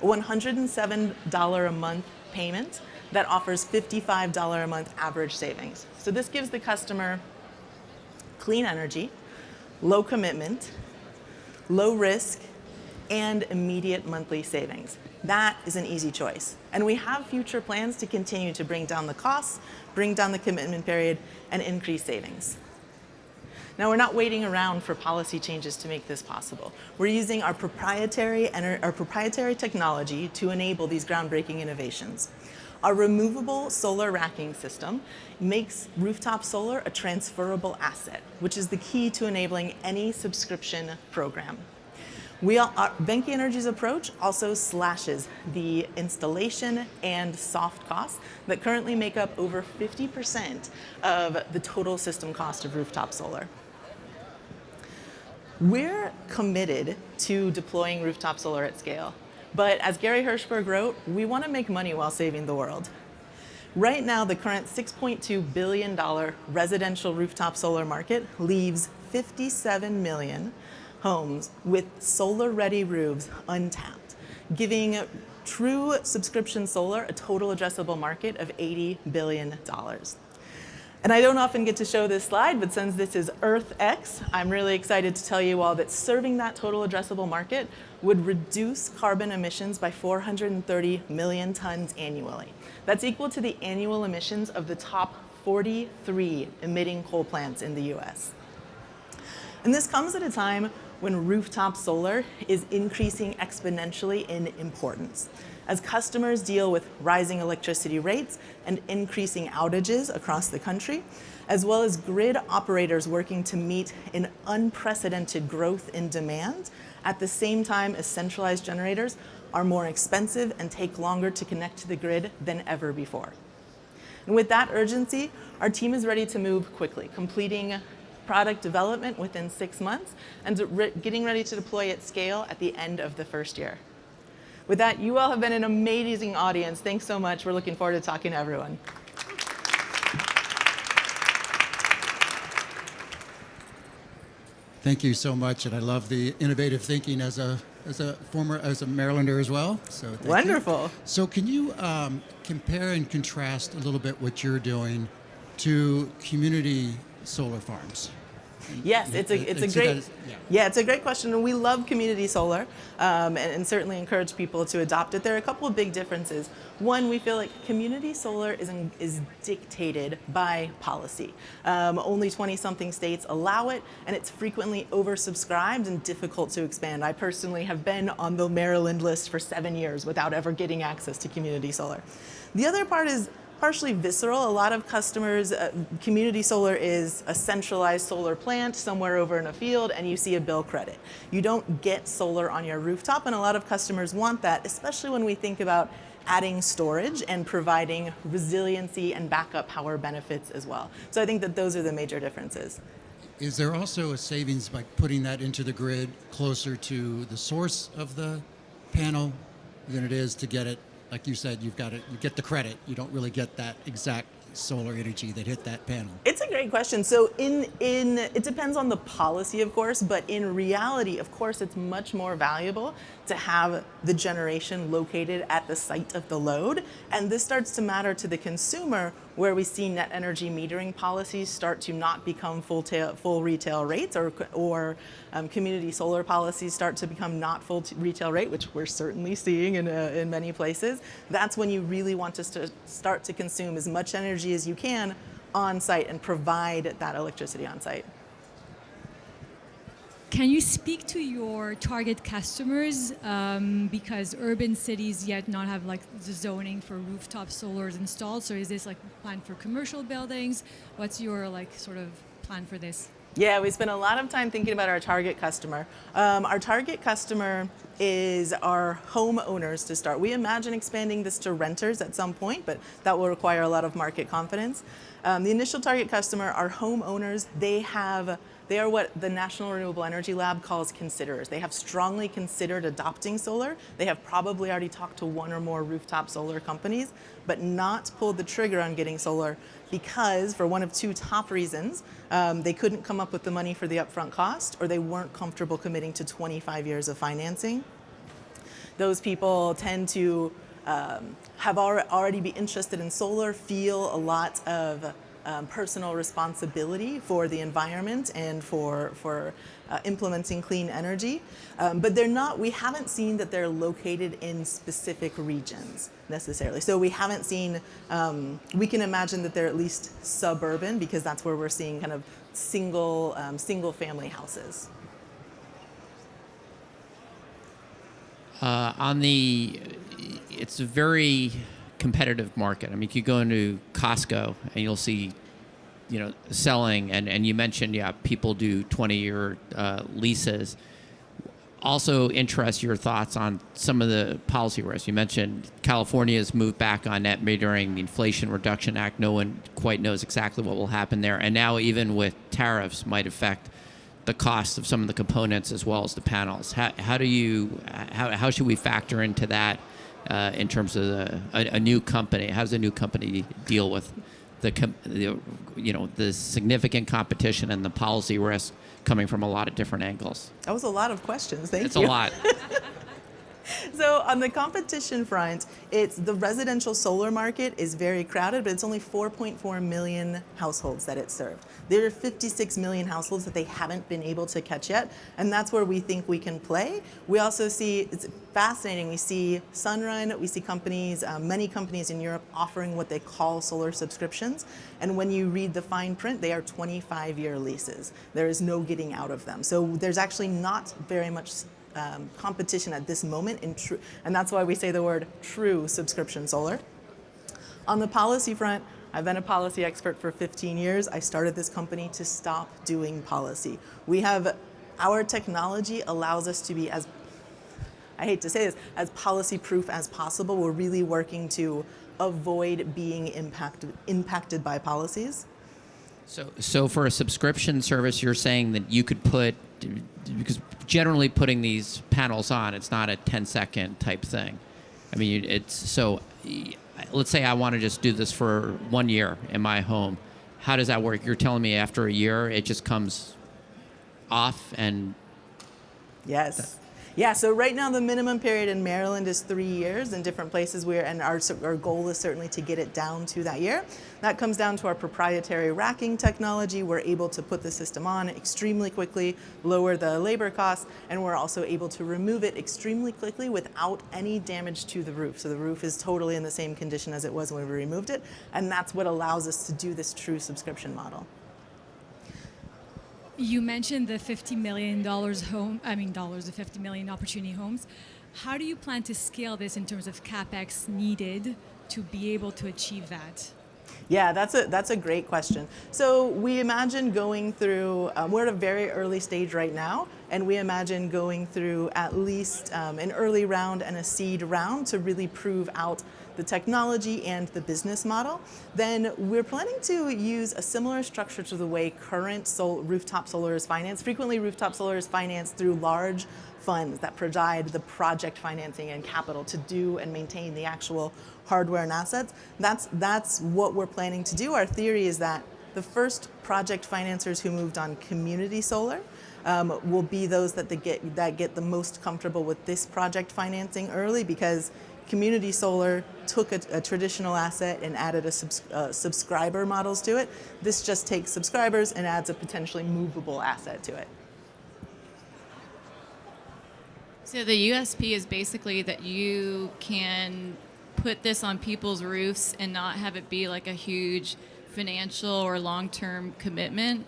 a $107 a month payment that offers $55 a month average savings. So this gives the customer clean energy, low commitment, low risk, and immediate monthly savings. That is an easy choice. And we have future plans to continue to bring down the costs, bring down the commitment period, and increase savings. Now, we're not waiting around for policy changes to make this possible. We're using our proprietary technology to enable these groundbreaking innovations. Our removable solar racking system makes rooftop solar a transferable asset, which is the key to enabling any subscription program. Venki Energy's approach also slashes the installation and soft costs that currently make up over 50% of the total system cost of rooftop solar. We're committed to deploying rooftop solar at scale. But as Gary Hirshberg wrote, we want to make money while saving the world. Right now, the current $6.2 billion residential rooftop solar market leaves 57 million homes with solar-ready roofs untapped, giving true subscription solar a total addressable market of $80 billion. And I don't often get to show this slide, but since this is EarthX, I'm really excited to tell you all that serving that total addressable market would reduce carbon emissions by 430 million tons annually. That's equal to the annual emissions of the top 43 emitting coal plants in the US. And this comes at a time when rooftop solar is increasing exponentially in importance. As customers deal with rising electricity rates and increasing outages across the country, as well as grid operators working to meet an unprecedented growth in demand, at the same time as centralized generators are more expensive and take longer to connect to the grid than ever before. And with that urgency, our team is ready to move quickly, completing product development within 6 months and getting ready to deploy at scale at the end of the first year. With that, you all have been an amazing audience. Thanks so much. We're looking forward to talking to everyone. Thank you so much, and I love the innovative thinking as a Marylander as well. So thank Wonderful. You. So can you compare and contrast a little bit what you're doing to community solar farms? Yes, it's a great question, and we love community solar, and certainly encourage people to adopt it. There are a couple of big differences. One, we feel like community solar is dictated by policy. Only 20-something states allow it, and it's frequently oversubscribed and difficult to expand. I personally have been on the Maryland list for 7 years without ever getting access to community solar. The other part is partially visceral. A lot of customers, community solar is a centralized solar plant somewhere over in a field, and you see a bill credit. You don't get solar on your rooftop, and a lot of customers want that, especially when we think about adding storage and providing resiliency and backup power benefits as well. So I think that those are the major differences. Is there also a savings by putting that into the grid closer to the source of the panel than it is to get it? Like you said, you get the credit. You don't really get that exact solar energy that hit that panel? It's a great question. So it depends on the policy, of course, but in reality, of course, it's much more valuable to have the generation located at the site of the load. And this starts to matter to the consumer, where we see net energy metering policies start to not become full retail rates, or community solar policies start to become not full retail rate, which we're certainly seeing in many places. That's when you really want us to start to consume as much energy as you can on site and provide that electricity on site. Can you speak to your target customers, because urban cities yet not have like the zoning for rooftop solars installed? So is this like planned for commercial buildings? What's your like sort of plan for this? Yeah, we spend a lot of time thinking about our target customer. Our target customer is our homeowners to start. We imagine expanding this to renters at some point, but that will require a lot of market confidence. The initial target customer are homeowners. They are what the National Renewable Energy Lab calls considerers. They have strongly considered adopting solar. They have probably already talked to one or more rooftop solar companies, but not pulled the trigger on getting solar because, for one of two top reasons, they couldn't come up with the money for the upfront cost, or they weren't comfortable committing to 25 years of financing. Those people tend to have already be interested in solar, feel a lot of personal responsibility for the environment and for implementing clean energy, but we haven't seen that they're located in specific regions necessarily. So we haven't seen, we can imagine that they're at least suburban, because that's where we're seeing kind of single family houses. It's a very competitive market. I mean, you go into Costco and you'll see, selling, and you mentioned, people do 20-year leases. Also interest your thoughts on some of the policy risks. You mentioned California's moved back on net metering, the Inflation Reduction Act. No one quite knows exactly what will happen there. And now even with tariffs might affect the cost of some of the components as well as the panels. How should we factor into that in terms of a new company? How does a new company deal with the significant competition and the policy risk coming from a lot of different angles? That was a lot of questions. Thank you. It's a lot. So on the competition front, the residential solar market is very crowded, but it's only 4.4 million households that it served. There are 56 million households that they haven't been able to catch yet, and that's where we think we can play. We also see, it's fascinating, we see Sunrun, we see companies, many companies in Europe offering what they call solar subscriptions, and when you read the fine print, they are 25-year leases. There is no getting out of them. So there's actually not very much competition at this moment and that's why we say the word true subscription solar. On the policy front, I've been a policy expert for 15 years. I started this company to stop doing policy. Our technology allows us to be, as I hate to say this, as policy proof as possible. We're really working to avoid being impacted by policies. So for a subscription service, you're saying that you could because generally putting these panels on, it's not a 10-second type thing. I mean, let's say I want to just do this for 1 year in my home. How does that work? You're telling me after a year, it just comes off and... Yes. Yeah, so right now the minimum period in Maryland is 3 years. In different places, and our goal is certainly to get it down to that year. That comes down to our proprietary racking technology. We're able to put the system on extremely quickly, lower the labor costs, and we're also able to remove it extremely quickly without any damage to the roof. So the roof is totally in the same condition as it was when we removed it, and that's what allows us to do this true subscription model. You mentioned the $50 million the 50 million opportunity homes. How do you plan to scale this in terms of CapEx needed to be able to achieve that? Yeah, that's a great question. So we imagine going through, we're at a very early stage right now, and we imagine going through at least an early round and a seed round to really prove out the technology and the business model, then we're planning to use a similar structure to the way current rooftop solar is financed. Frequently, rooftop solar is financed through large funds that provide the project financing and capital to do and maintain the actual hardware and assets. That's what we're planning to do. Our theory is that the first project financiers who moved on community solar will be those that get the most comfortable with this project financing early, because community solar took a traditional asset and added subscriber models to it. This just takes subscribers and adds a potentially movable asset to it. So the USP is basically that you can put this on people's roofs and not have it be like a huge financial or long-term commitment.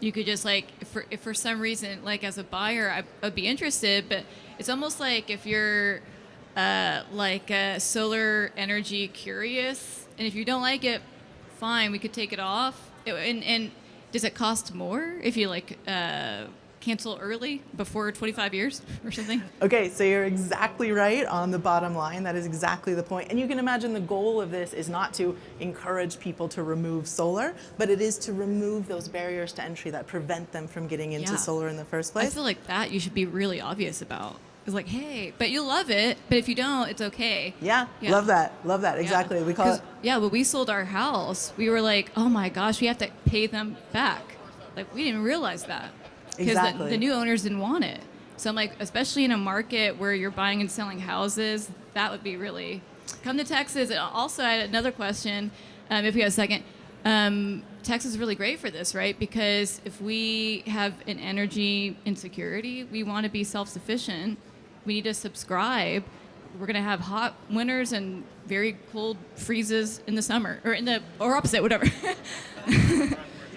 You could just like, if for some reason, like as a buyer, I'd be interested, but it's almost like if you're solar energy curious, and if you don't like it, fine, we could take it off. And does it cost more if you cancel early before 25 years or something? Okay, so you're exactly right on the bottom line. That is exactly the point. And you can imagine the goal of this is not to encourage people to remove solar, but it is to remove those barriers to entry that prevent them from getting into solar in the first place. I feel like that you should be really obvious about. It's like, hey, but you'll love it, but if you don't, it's okay. Yeah. Love that, exactly. Yeah. We call it. Yeah, when we sold our house, we were like, oh my gosh, we have to pay them back. Like, we didn't realize that. Because Exactly. the new owners didn't want it. So I'm like, especially in a market where you're buying and selling houses, that would be really... Come to Texas. And also, I had another question, if we have a second. Texas is really great for this, right? Because if we have an energy insecurity, we want to be self-sufficient. We need to subscribe. We're going to have hot winters and very cold freezes in the summer, or opposite, whatever.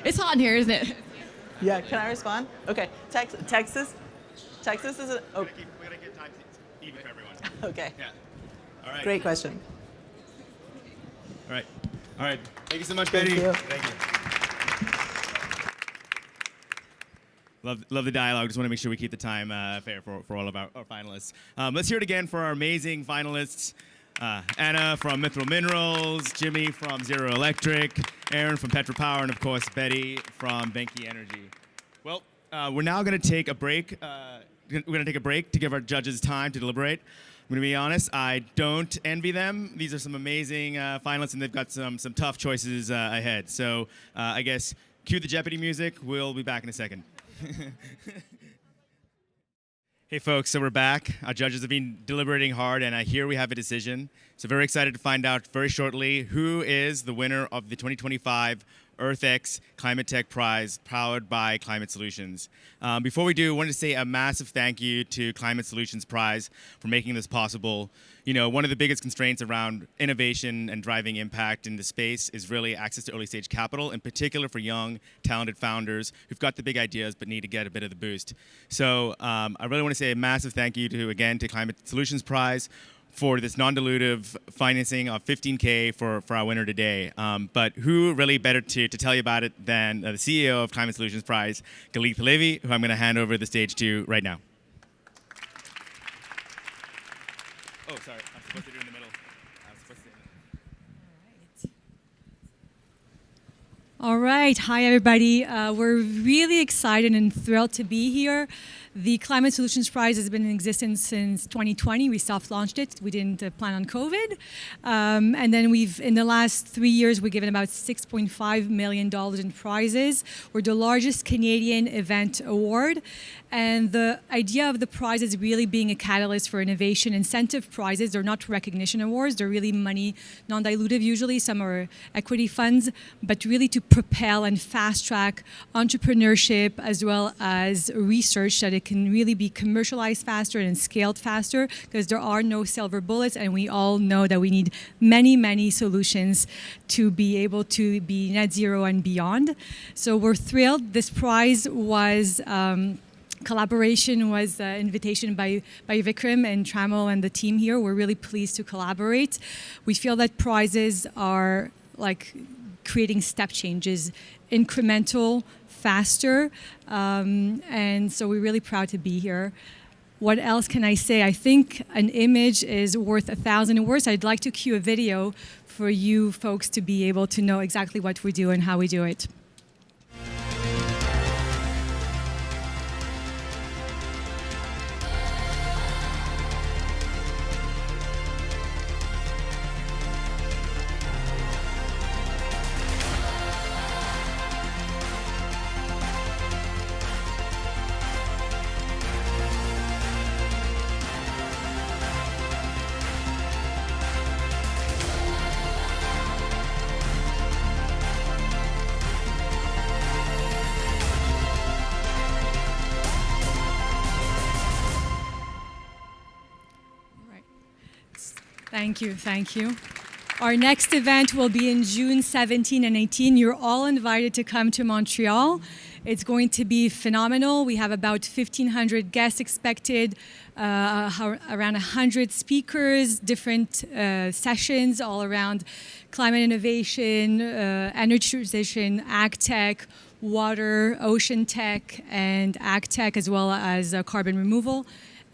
It's hot in here, isn't it? Yeah, can I respond? Okay, Texas is a... Oh. We're gonna get time even for everyone. Okay. Yeah. All right. Great question. All right. Thank you so much, Betty. Thank you. Love the dialogue. Just want to make sure we keep the time fair for all of our finalists. Let's hear it again for our amazing finalists. Anna from Mithril Minerals, Jimi from Zero Electric, Aaron from Petra Power, and of course Betty from Venki Energy. Well, we're now going to take a break. We're going to take a break to give our judges time to deliberate. I'm going to be honest, I don't envy them. These are some amazing finalists, and they've got some tough choices ahead. So I guess cue the Jeopardy music. We'll be back in a second. Hey folks, so we're back. Our judges have been deliberating hard, and I hear we have a decision. So very excited to find out very shortly who is the winner of the 2025 EarthX Climate Tech Prize, powered by Climate Solutions. Before we do, I wanted to say a massive thank you to Climate Solutions Prize for making this possible. You know, one of the biggest constraints around innovation and driving impact in the space is really access to early stage capital, in particular for young, talented founders who've got the big ideas but need to get a bit of the boost. So I really want to say a massive thank you to Climate Solutions Prize for this non-dilutive financing of $15K for our winner today. But who really better to tell you about it than the CEO of Climate Solutions Prize, Galith Levy, who I'm going to hand over the stage to right now. Oh, sorry. I'm supposed to do it in the middle. All right. Hi, everybody. We're really excited and thrilled to be here. The Climate Solutions Prize has been in existence since 2020. We soft-launched it. We didn't plan on COVID. And then in the last 3 years, we've given about $6.5 million in prizes. We're the largest Canadian event award. And the idea of the prize is really being a catalyst for innovation. Incentive prizes, they're not recognition awards. They're really money, non-dilutive usually. Some are equity funds, but really to propel and fast-track entrepreneurship as well as research that it can really be commercialized faster and scaled faster, because there are no silver bullets, and we all know that we need many, many solutions to be able to be net zero and beyond. So we're thrilled. This prize was collaboration was an invitation by Vikram and Trammell and the team here. We're really pleased to collaborate. We feel that prizes are like creating step changes, incremental, faster, and so we're really proud to be here. what else can I say? I think an image is worth 1,000 words. I'd like to cue a video for you folks to be able to know exactly what we do and how we do it. Thank you, thank you. Our next event will be in June 17 and 18. You're all invited to come to Montreal. It's going to be phenomenal. We have about 1,500 guests expected, around 100 speakers, different sessions all around climate innovation, energy transition, ag tech, water, ocean tech, and ag tech, as well as carbon removal.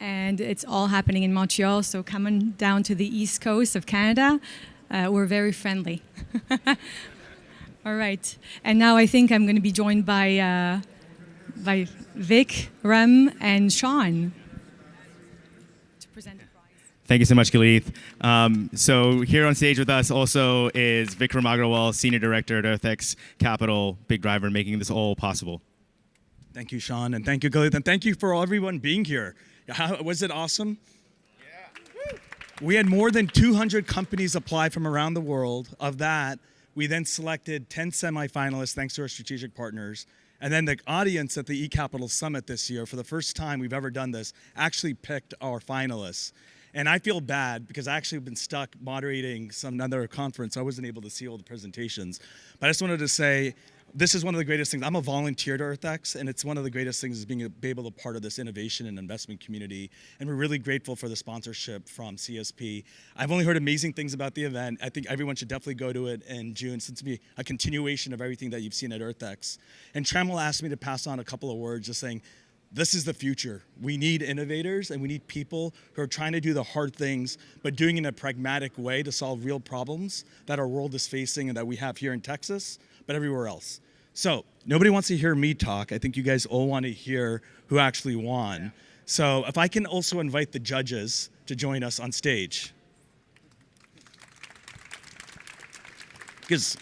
And it's all happening in Montreal, so coming down to the east coast of Canada, we're very friendly. All right, and now I think I'm going to be joined by Vikram and Sean to present the prize. Thank you so much, Galith. So here on stage with us also is Vikram Agrawal, Senior Director at EarthxCapital, big driver in making this all possible. Thank you, Sean, and thank you, Galith, and thank you for everyone being here. Was it awesome? Yeah. We had more than 200 companies apply from around the world. Of that, we then selected 10 semifinalists thanks to our strategic partners. And then the audience at the EarthxCapital Summit this year, for the first time we've ever done this, actually picked our finalists. And I feel bad because I actually have been stuck moderating another conference. I wasn't able to see all the presentations. But I just wanted to say, this is one of the greatest things. I'm a volunteer to EarthX, and it's one of the greatest things is being able to be part of this innovation and investment community. And we're really grateful for the sponsorship from CSP. I've only heard amazing things about the event. I think everyone should definitely go to it in June, since it'll be a continuation of everything that you've seen at EarthX. And Trammell asked me to pass on a couple of words, just saying, this is the future. We need innovators, and we need people who are trying to do the hard things, but doing it in a pragmatic way to solve real problems that our world is facing and that we have here in Texas, but everywhere else. So nobody wants to hear me talk. I think you guys all want to hear who actually won. Yeah. So if I can also invite the judges to join us on stage. Because,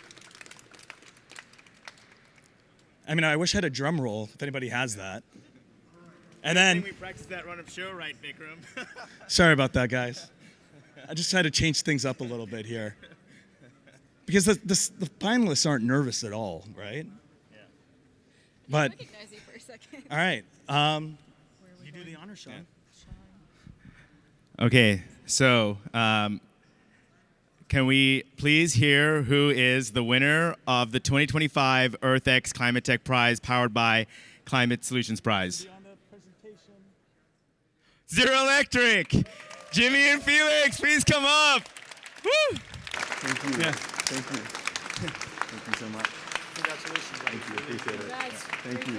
I mean, I wish I had a drum roll, if anybody has that. And then we practiced that run of show right, Vikram. Sorry about that, guys. I just had to change things up a little bit here. Because the finalists aren't nervous at all, right? Yeah. But, recognize you for a second. All right. You do the honor, Sean. Yeah. Okay, so can we please hear who is the winner of the 2025 EarthX Climate Tech Prize powered by Climate Solutions Prize? Zero Electric! Jimi and Felix, please come up! Woo! Thank you. Yeah. Thank you. Thank you so much. Congratulations. Thank you. Appreciate it. Guys, Thank you.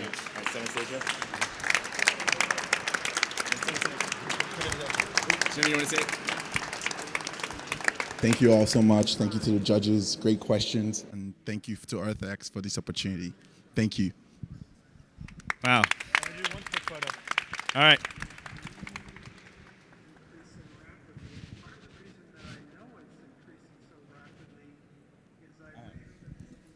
Jimi, you want to say it? Thank you all so much. Thank you to the judges. Great questions. And thank you to EarthX for this opportunity. Thank you. Wow. All right.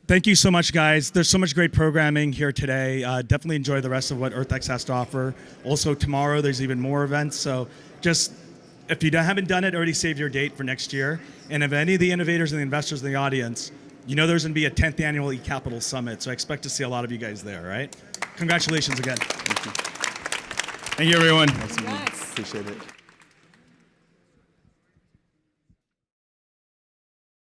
Thank you so much, guys. There's so much great programming here today. Definitely enjoy the rest of what EarthX has to offer. Also, tomorrow there's even more events. So just, if you haven't done it, already save your date for next year. And if any of the innovators and the investors in the audience, you know there's going to be a 10th annual EarthxCapital Summit. So I expect to see a lot of you guys there, right? Congratulations again. Thank you. Thank you, everyone. Nice to meet you. Appreciate it.